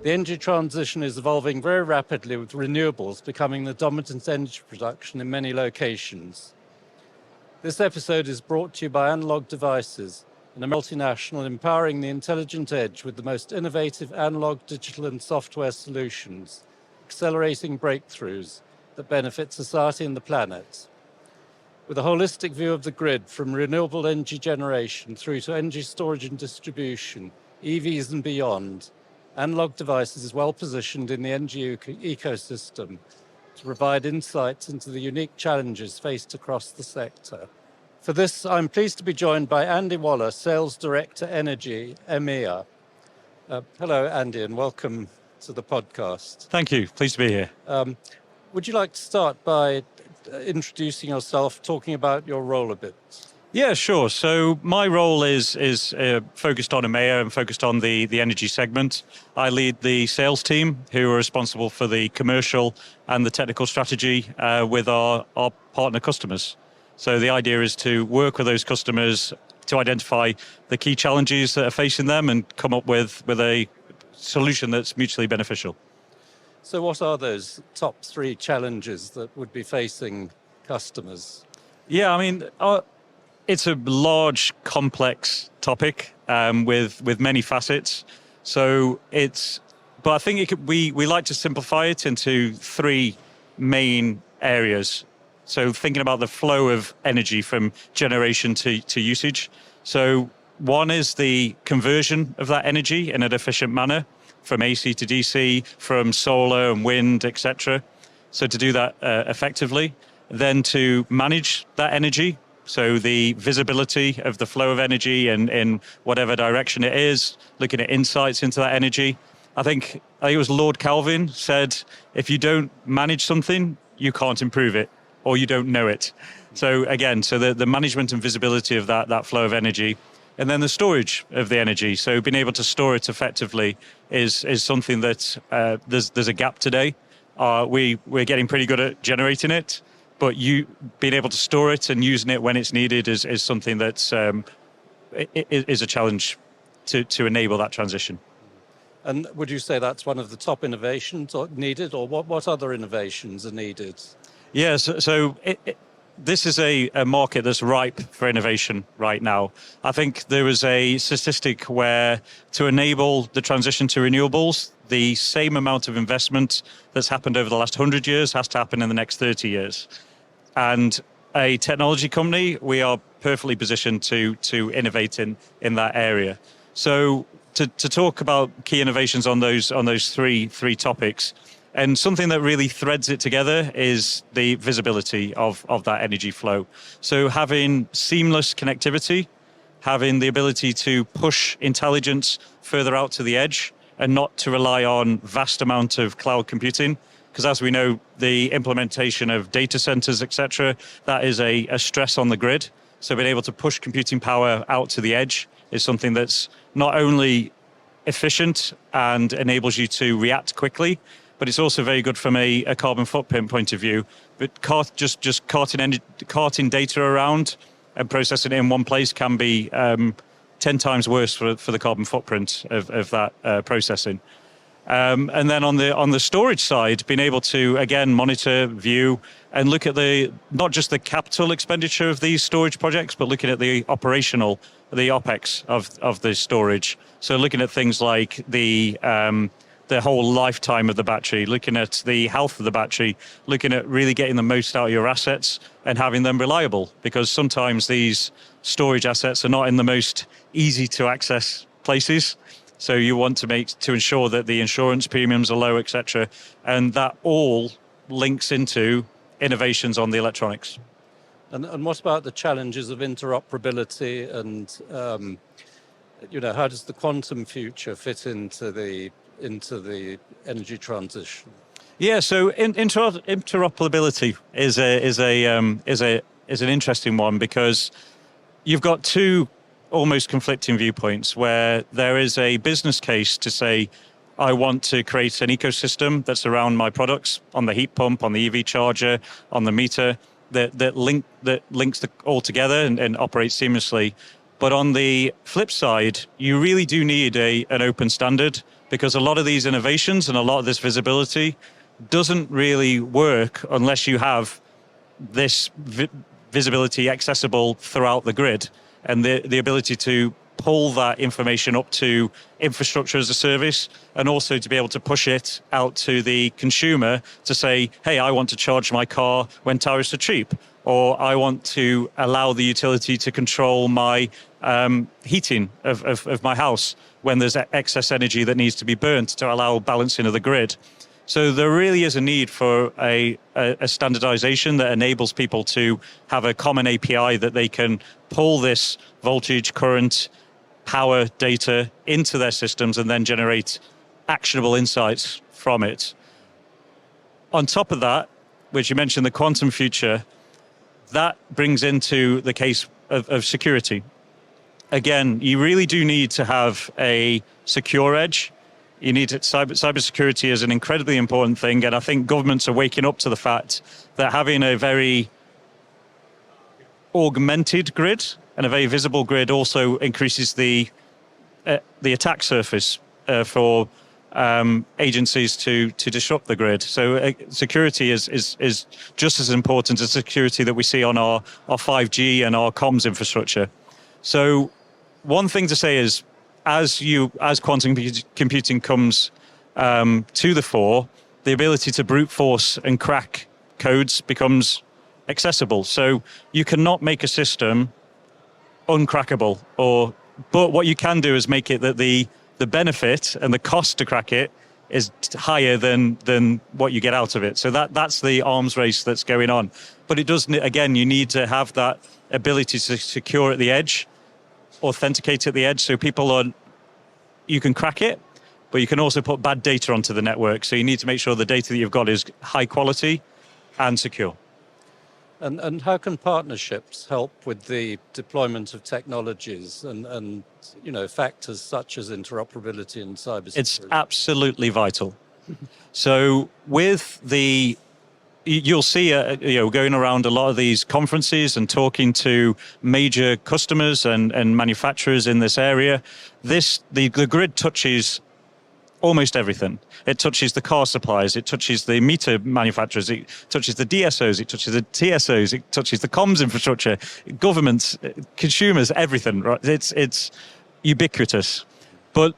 The energy transition is evolving very rapidly, with renewables becoming the dominant energy production in many locations. This episode is brought to you by Analog Devices, a multinational empowering the intelligent edge with the most innovative analog, digital and software solutions, accelerating breakthroughs that benefit society and the planet. With a holistic view of the grid, from renewable energy generation through to energy storage and distribution, EVs and beyond, Analog Devices is well positioned in the energy ecosystem to provide insights into the unique challenges faced across the sector. For this, I'm pleased to be joined by Andy Waller, Sales Director Energy EMEA. Hello, Andy, and welcome to the podcast. Thank you. Pleased to be here. Would you like to start by introducing yourself, talking about your role a bit? Yeah, sure. So my role is focused on EMEA and focused on the energy segment. I lead the sales team who are responsible for the commercial and the technical strategy with our partner customers. So the idea is to work with those customers to identify the key challenges that are facing them and come up with a solution that's mutually beneficial. So what are those top three challenges that would be facing customers? Yeah, I mean, it's a large, complex topic with many facets. So but I think we like to simplify it into three main areas. So thinking about the flow of energy from generation to usage. So one is the conversion of that energy in an efficient manner from AC to DC, from solar and wind, etc. So to do that effectively, then to manage that energy. So the visibility of the flow of energy in whatever direction it is, looking at insights into that energy. I think it was Lord Kelvin said, if you don't manage something, you can't improve it, or you don't know it. So again, the management and visibility of that flow of energy, and then the storage of the energy. So being able to store it effectively is something that there's a gap today. We're getting pretty good at generating it, but being able to store it and using it when it's needed is something that's is a challenge to enable that transition. And would you say that's one of the top innovations needed, or what other innovations are needed? Yes, so this is a market that's ripe for innovation right now. I think there was a statistic where to enable the transition to renewables, the same amount of investment that's happened over the last 100 years has to happen in the next 30 years. And a technology company, we are perfectly positioned to innovate in that area. So to talk about key innovations on those three topics, and something that really threads it together is the visibility of that energy flow. So having seamless connectivity, having the ability to push intelligence further out to the edge and not to rely on vast amount of cloud computing. Because as we know, the implementation of data centers, etc., that is a stress on the grid. So being able to push computing power out to the edge is something that's not only efficient and enables you to react quickly, but it's also very good from a carbon footprint point of view. But just carting data around and processing it in one place can be 10 times worse for the carbon footprint of that processing. And then on the storage side, being able to, again, monitor, view, and look at not just the capital expenditure of these storage projects, but looking at the OPEX of the storage. So looking at things like the whole lifetime of the battery, looking at the health of the battery, looking at really getting the most out of your assets and having them reliable, because sometimes these storage assets are not in the most easy to access places. So you want to ensure that the insurance premiums are low, etc. And that all links into innovations on the electronics. And what about the challenges of interoperability and, how does the quantum future fit into the energy transition? Yeah, so interoperability is an interesting one, because you've got two almost conflicting viewpoints where there is a business case to say, I want to create an ecosystem that's around my products on the heat pump, on the EV charger, on the meter, that links all together and operates seamlessly. But on the flip side, you really do need an open standard, because a lot of these innovations and a lot of this visibility doesn't really work unless you have this visibility accessible throughout the grid, and the ability to pull that information up to infrastructure as a service, and also to be able to push it out to the consumer to say, hey, I want to charge my car when tariffs are cheap, or I want to allow the utility to control my heating of my house when there's excess energy that needs to be burnt to allow balancing of the grid. So there really is a need for a standardization that enables people to have a common API that they can pull this voltage, current, power data into their systems and then generate actionable insights from it. On top of that, which you mentioned, the quantum future, that brings into the case of security. Again, you really do need to have a secure edge. You need cybersecurity is an incredibly important thing, and I think governments are waking up to the fact that having a very augmented grid and a very visible grid also increases the attack surface for agencies to disrupt the grid. So security is just as important as security that we see on our 5G and our comms infrastructure. So one thing to say is, as quantum computing comes to the fore, the ability to brute force and crack codes becomes accessible. So you cannot make a system uncrackable, but what you can do is make it that the benefit and the cost to crack it is higher than what you get out of it. So that's the arms race that's going on. But it does, again, you need to have that ability to secure at the edge, authenticate at the edge, so you can crack it, but you can also put bad data onto the network. So you need to make sure the data that you've got is high quality and secure. And how can partnerships help with the deployment of technologies and factors such as interoperability and cybersecurity? It's absolutely vital. So you'll see, going around a lot of these conferences and talking to major customers and manufacturers in this area, the grid touches almost everything. It touches the car suppliers, it touches the meter manufacturers, it touches the DSOs, it touches the TSOs, it touches the comms infrastructure, governments, consumers, everything. Right? It's ubiquitous. But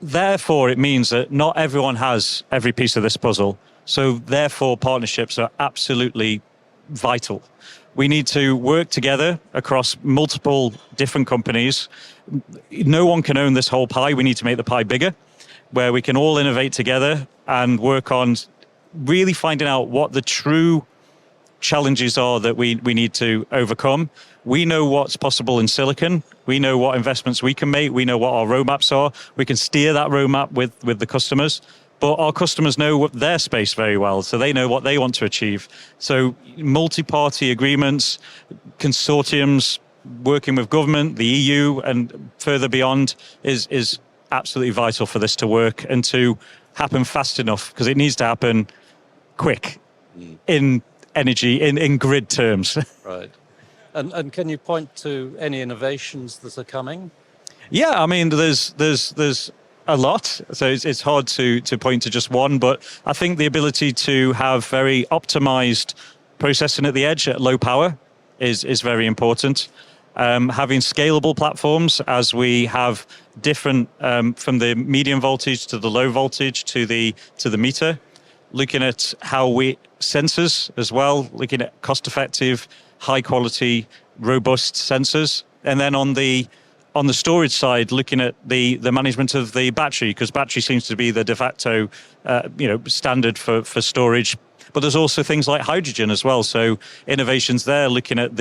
therefore, it means that not everyone has every piece of this puzzle. So therefore, partnerships are absolutely vital. We need to work together across multiple different companies. No one can own this whole pie. We need to make the pie bigger, where we can all innovate together and work on really finding out what the true challenges are that we need to overcome. We know what's possible in silicon. We know what investments we can make. We know what our roadmaps are. We can steer that roadmap with the customers. But our customers know their space very well, so they know what they want to achieve. So multi-party agreements, consortiums, working with government, the EU, and further beyond is absolutely vital for this to work and to happen fast enough, because it needs to happen quick in energy, in grid terms. Right. And can you point to any innovations that are coming? Yeah, I mean, there's a lot, so it's hard to point to just one, but I think the ability to have very optimized processing at the edge at low power is very important. Having scalable platforms, as we have different from the medium voltage to the low voltage to the meter, looking at sensors as well, looking at cost-effective, high-quality, robust sensors, and then on the storage side, looking at the management of the battery, because battery seems to be the de facto standard for storage. But there's also things like hydrogen as well. So innovations there, looking at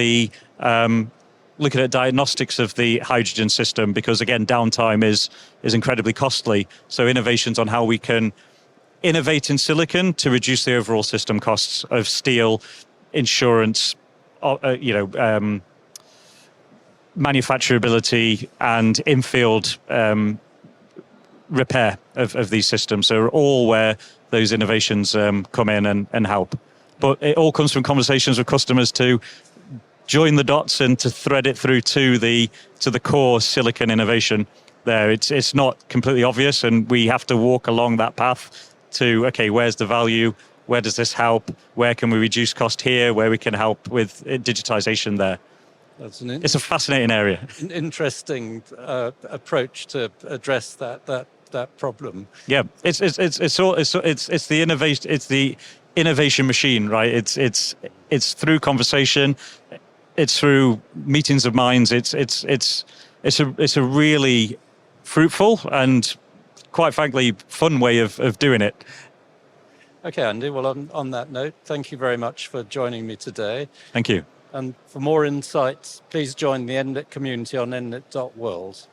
diagnostics of the hydrogen system, because again, downtime is incredibly costly. So innovations on how we can innovate in silicon to reduce the overall system costs of steel, insurance, manufacturability, and in-field repair of these systems. So all where those innovations come in and help. But it all comes from conversations with customers to join the dots and to thread it through to the core silicon innovation. there. It's not completely obvious, and we have to walk along that path to, okay, where's the value? Where does this help? Where can we reduce cost here? Where we can help with digitization there? It's a fascinating area. An interesting approach to address that problem. Yeah, it's the innovation. It's the innovation machine, right? It's through conversation. It's through meetings of minds. It's a really fruitful and, quite frankly, fun way of doing it. Okay, Andy. Well, on that note, thank you very much for joining me today. Thank you. And for more insights, please join the Enlit community on enlit.world.